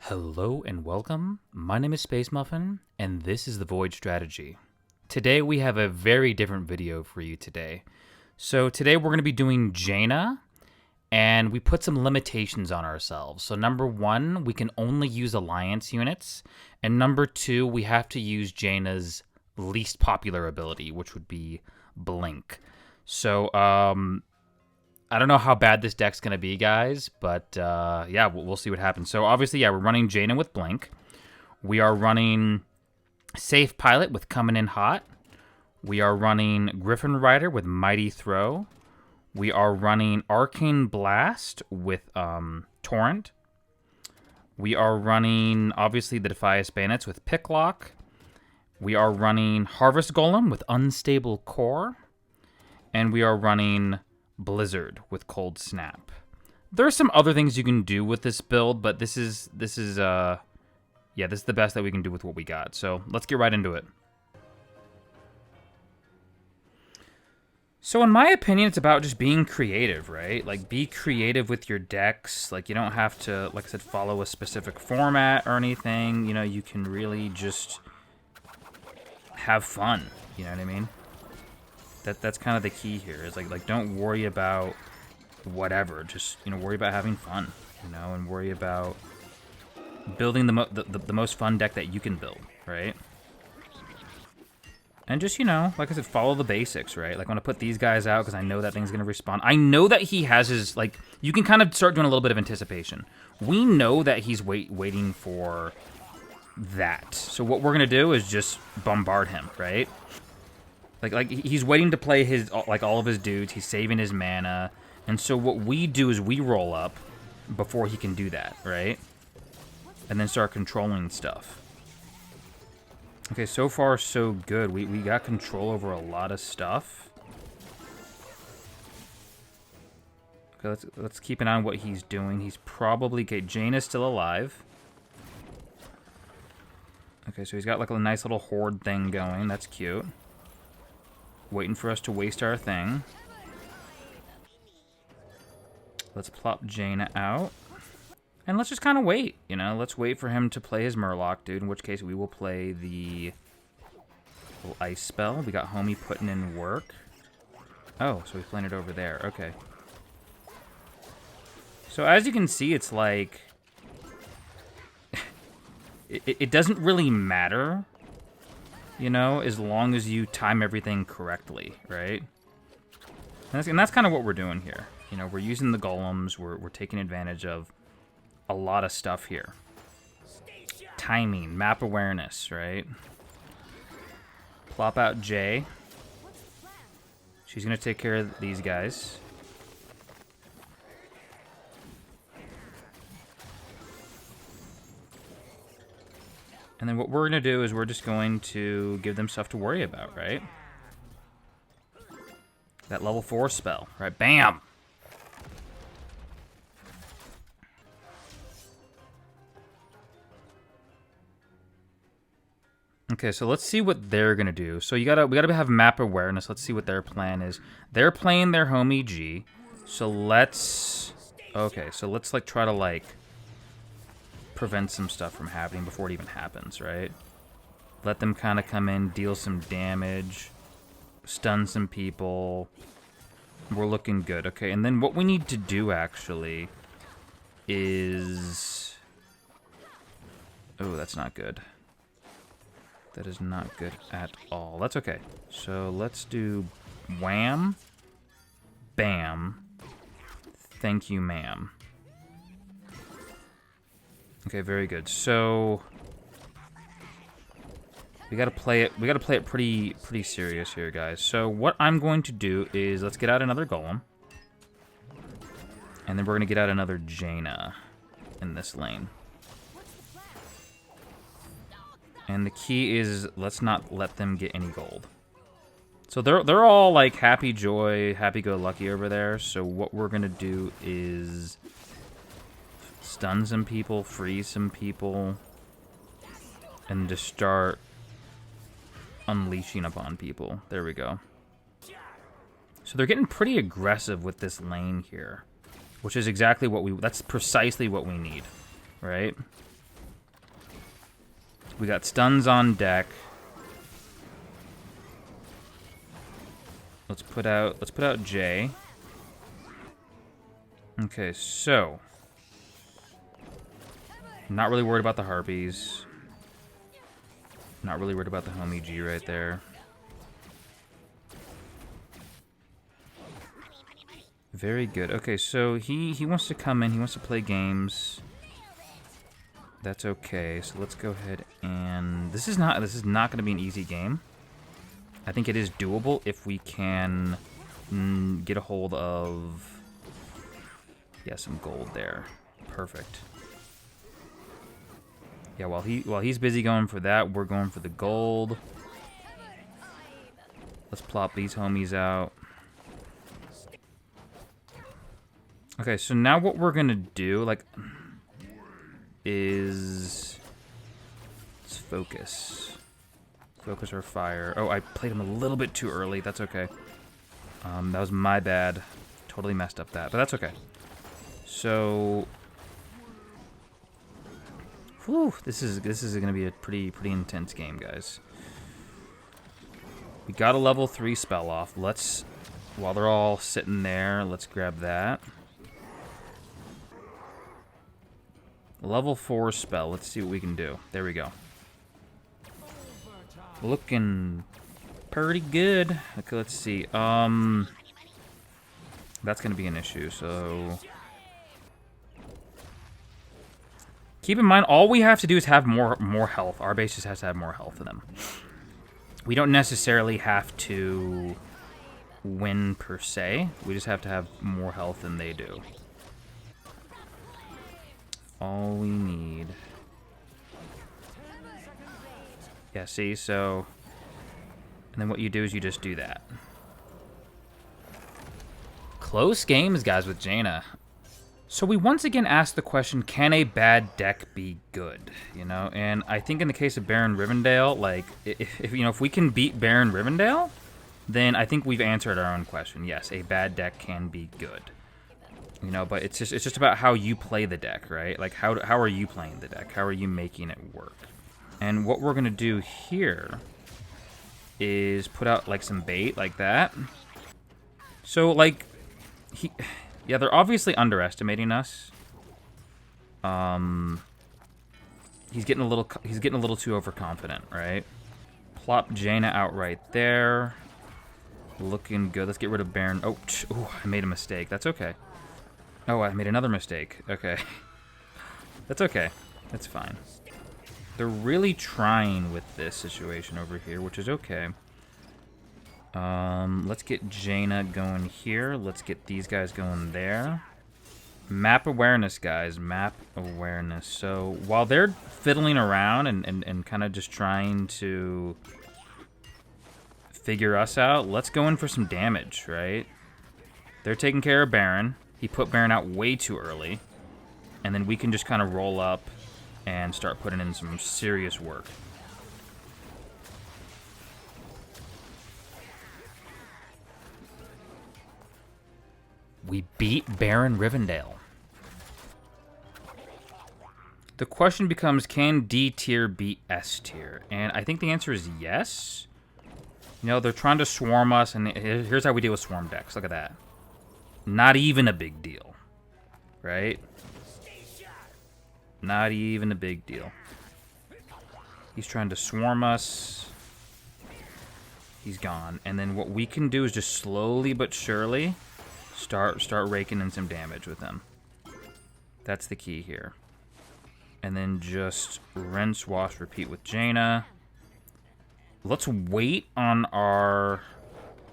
Hello and welcome. My name is Space Muffin, and this is the Void Strategy. Today we have a very different video for you today. So today we're going to be doing Jaina, and we put some limitations on ourselves. So number one, we can only use alliance units, and number two, we have to use Jaina's least popular ability, which would be Blink. So I don't know how bad this deck's going to be, guys, but yeah, we'll see what happens. So obviously, yeah, we're running Jaina with Blink. We are running Safe Pilot with Coming In Hot. We are running Griffin Rider with Mighty Throw. We are running Arcane Blast with Torrent. We are running, obviously, the Defias Bandits with Picklock. We are running Harvest Golem with Unstable Core. And we are running Blizzard with Cold Snap. There are some other things you can do with this build, but this is the best that we can do with what we got. So let's get right into it. So in my opinion, it's about just being creative, right? Like, be creative with your decks. Like, you don't have to, like I said, follow a specific format or anything. You know, you can really just have fun. You know what I mean? That's kind of the key here. Is like don't worry about whatever. Just, you know, worry about having fun. You know, and worry about building the most fun deck that you can build, right? And just, you know, like I said, follow the basics, right? Like, I'm gonna put these guys out because I know that thing's gonna respond. I know that he has his, like, you can kind of start doing a little bit of anticipation. We know that he's waiting for that. So what we're gonna do is just bombard him, right? Like he's waiting to play his, like, all of his dudes. He's saving his mana. And so what we do is we roll up before he can do that, right? And then start controlling stuff. Okay, so far so good. We got control over a lot of stuff. Okay, let's keep an eye on what he's doing. He's probably, okay, Jaina's still alive. Okay, so he's got like a nice little horde thing going. That's cute. Waiting for us to waste our thing. Let's plop Jaina out. And let's just kind of wait, you know? Let's wait for him to play his Murloc, dude, in which case we will play the little ice spell. We got Homie putting in work. Oh, so he's playing it over there. Okay. So as you can see, it's like... it doesn't really matter, you know, as long as you time everything correctly, right? And that's kind of what we're doing here. You know, we're using the golems. We're taking advantage of a lot of stuff here. Timing, map awareness, right? Plop out Jay. She's going to take care of these guys. And then what we're going to do is we're just going to give them stuff to worry about, right? That level 4 spell, right? Bam! Okay, so let's see what they're going to do. So we gotta have map awareness. Let's see what their plan is. They're playing their homie G. So let's... Okay, so let's, like, try to, like, prevent some stuff from happening before it even happens, right? Let them kind of come in, deal some damage, stun some people. We're looking good. Okay, and then what we need to do, actually, is... Oh, that's not good. That is not good at all. That's okay. So let's do wham, bam, thank you, ma'am. Okay, very good. So we gotta play it. We gotta play it pretty serious here, guys. So what I'm going to do is let's get out another golem, and then we're gonna get out another Jaina in this lane. And the key is let's not let them get any gold. So they're all like happy joy, happy go lucky over there. So what we're gonna do is stun some people, freeze some people, and just start unleashing upon people. There we go. So they're getting pretty aggressive with this lane here, which is exactly what that's precisely what we need, right? We got stuns on deck. Let's put out J. Okay, so not really worried about the harpies. Not really worried about the homie G right there. Very good. Okay, so he wants to come in. He wants to play games. That's okay. So let's go ahead and this is not going to be an easy game. I think it is doable if we can get a hold of some gold there. Perfect. Yeah, while he's busy going for that, we're going for the gold. Let's plop these homies out. Okay, so now what we're gonna do, is let's focus. Focus our fire. Oh, I played him a little bit too early. That's okay. That was my bad. Totally messed up that, but that's okay. So, whew, this is gonna be a pretty intense game, guys. We got a level 3 spell off. Let's, while they're all sitting there, let's grab that. Level 4 spell. Let's see what we can do. There we go. Looking pretty good. Okay, let's see. That's gonna be an issue, so keep in mind, all we have to do is have more health. Our base just has to have more health than them. We don't necessarily have to win per se. We just have to have more health than they do. All we need. Yeah, see, so and then what you do is you just do that. Close games, guys, with Jaina. So we once again asked the question, can a bad deck be good? You know, and I think in the case of Baron Rivendell, like, if we can beat Baron Rivendell, then I think we've answered our own question. Yes, a bad deck can be good. You know, but it's just about how you play the deck, right? Like, how are you playing the deck? How are you making it work? And what we're gonna do here is put out like some bait like that. So like, yeah, they're obviously underestimating us. He's getting a little too overconfident, right? Plop Jaina out right there. Looking good. Let's get rid of Baron. Oh, I made a mistake. That's okay. Oh, I made another mistake. Okay. That's okay. That's fine. They're really trying with this situation over here, which is okay. Let's get Jaina going here. Let's get these guys going there. Map awareness, guys. Map awareness. So while they're fiddling around and kind of just trying to figure us out, let's go in for some damage, right? They're taking care of Baron. He put Baron out way too early. And then we can just kind of roll up and start putting in some serious work. We beat Baron Rivendell. The question becomes, can D tier beat S tier? And I think the answer is yes. You know, they're trying to swarm us, and here's how we deal with swarm decks. Look at that. Not even a big deal, right? Not even a big deal. He's trying to swarm us. He's gone. And then what we can do is just slowly but surely start raking in some damage with him. That's the key here. And then just rinse, wash, repeat with Jaina. Let's wait on our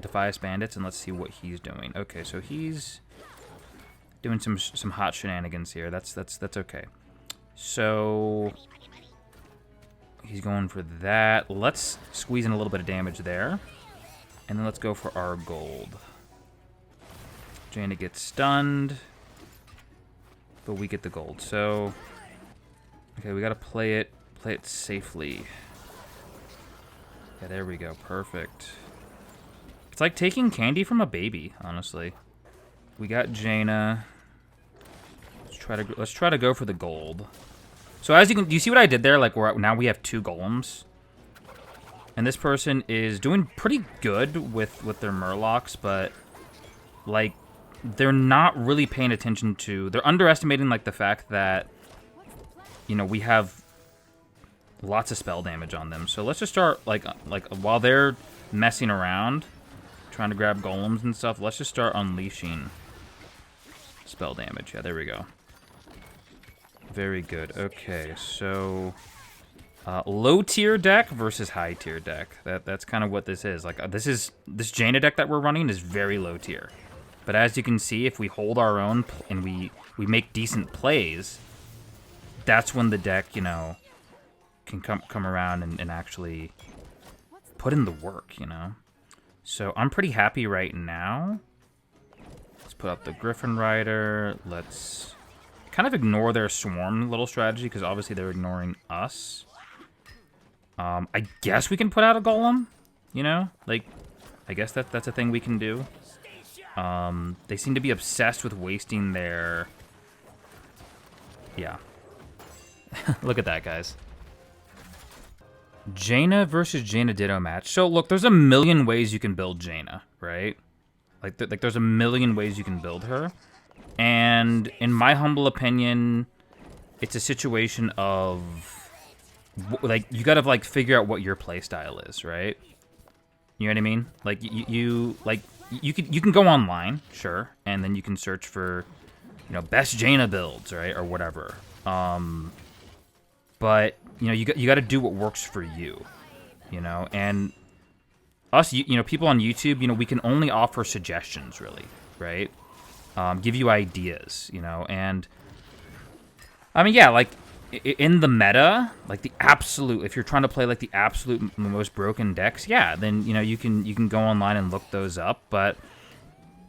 Defias Bandits and let's see what he's doing. Okay, so he's doing some hot shenanigans here. That's okay. So he's going for that. Let's squeeze in a little bit of damage there. And then let's go for our gold. Jaina gets stunned, but we get the gold. So okay, we gotta play it safely. Yeah, there we go. Perfect. It's like taking candy from a baby, honestly. We got Jaina. Let's try to go for the gold. So as you can, do you see what I did there? Like now we have 2 golems. And this person is doing pretty good with their murlocs, but like they're not really paying attention to, they're underestimating like the fact that, you know, we have lots of spell damage on them. So let's just start like while they're messing around, trying to grab golems and stuff, let's just start unleashing spell damage. Yeah, there we go. Very good. Okay, so low tier deck versus high tier deck. That's kind of what this is. Like this Jaina deck that we're running is very low tier. But as you can see, if we hold our own and we make decent plays, that's when the deck, you know, can come around and actually put in the work, you know. So I'm pretty happy right now. Let's put up the Griffin Rider. Let's kind of ignore their swarm little strategy because obviously they're ignoring us. I guess we can put out a golem, you know? Like, I guess that's a thing we can do. They seem to be obsessed with wasting their... Yeah. Look at that, guys. Jaina versus Jaina Ditto match. So, look, there's a million ways you can build Jaina, right? Like there's a million ways you can build her. And in my humble opinion, it's a situation of... like, you gotta, like, figure out what your playstyle is, right? You know what I mean? Like, you can go online, sure, and then you can search for, you know, best Jaina builds, right, or whatever. But you know, you got to do what works for you, you know. And us, you know, people on YouTube, you know, we can only offer suggestions, really, right? Give you ideas, you know. And I mean, yeah, like in the meta, like the absolute, if you're trying to play like the absolute most broken decks, yeah, then you know you can go online and look those up. But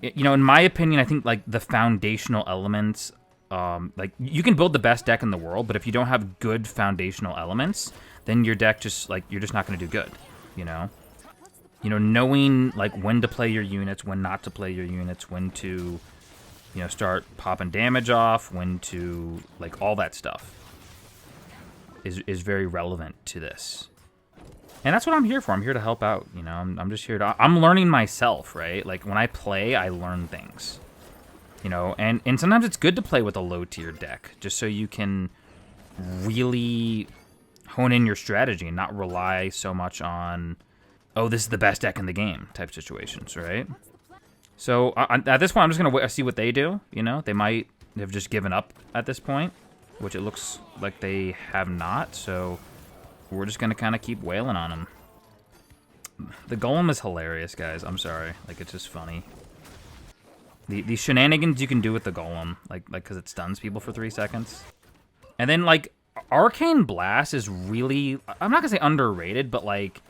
you know, in my opinion, I think like the foundational elements, like you can build the best deck in the world, but if you don't have good foundational elements, then your deck just like you're just not going to do good. You know, knowing like when to play your units, when not to play your units, when to, you know, start popping damage off, when to, like, all that stuff is very relevant to this. And that's what I'm here for. I'm here to help out, you know. I'm just here to... I'm learning myself, right? Like, when I play, I learn things. You know, and sometimes it's good to play with a low-tier deck, just so you can really hone in your strategy and not rely so much on, oh, this is the best deck in the game type situations, right? So, at this point, I'm just going to see what they do, you know? They might have just given up at this point, which it looks like they have not, so we're just going to kind of keep wailing on them. The golem is hilarious, guys. I'm sorry. Like, it's just funny. The shenanigans you can do with the golem, like because it stuns people for 3 seconds. And then, like, Arcane Blast is really... I'm not going to say underrated, but, like,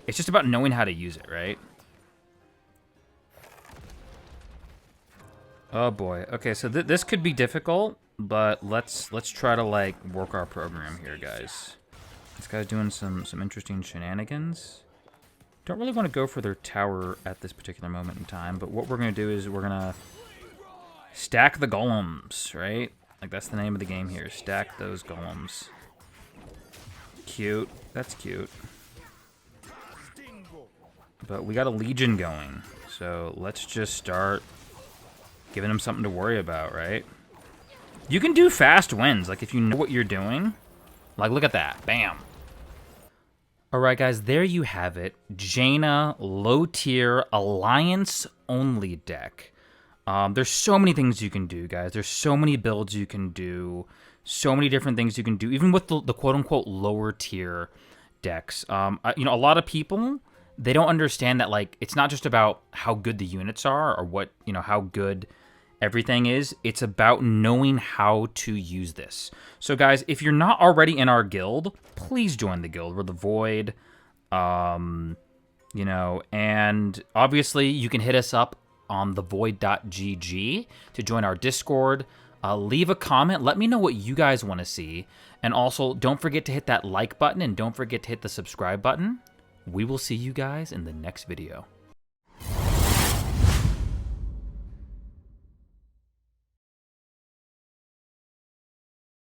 it's just about knowing how to use it, right? Oh boy. Okay, so this could be difficult, but let's try to like work our program here, guys. This guy's doing some interesting shenanigans. Don't really want to go for their tower at this particular moment in time, but what we're gonna do is we're gonna stack the golems, right? Like that's the name of the game here. Stack those golems. Cute. That's cute. But we got a legion going, so let's just start giving them something to worry about, right? You can do fast wins, like if you know what you're doing. Like, look at that. Bam. All right, guys, there you have it. Jaina, low-tier, alliance-only deck. There's so many things you can do, guys. There's so many builds you can do. So many different things you can do, even with the quote-unquote lower-tier decks. You know, a lot of people, they don't understand that, like, it's not just about how good the units are or what, you know, how good everything is. It's about knowing how to use this. So guys, if you're not already in our guild, please join the guild. We're the Void, you know, and obviously you can hit us up on thevoid.gg to join our Discord. Leave a comment. Let me know what you guys want to see. And also, don't forget to hit that like button and don't forget to hit the subscribe button. We will see you guys in the next video.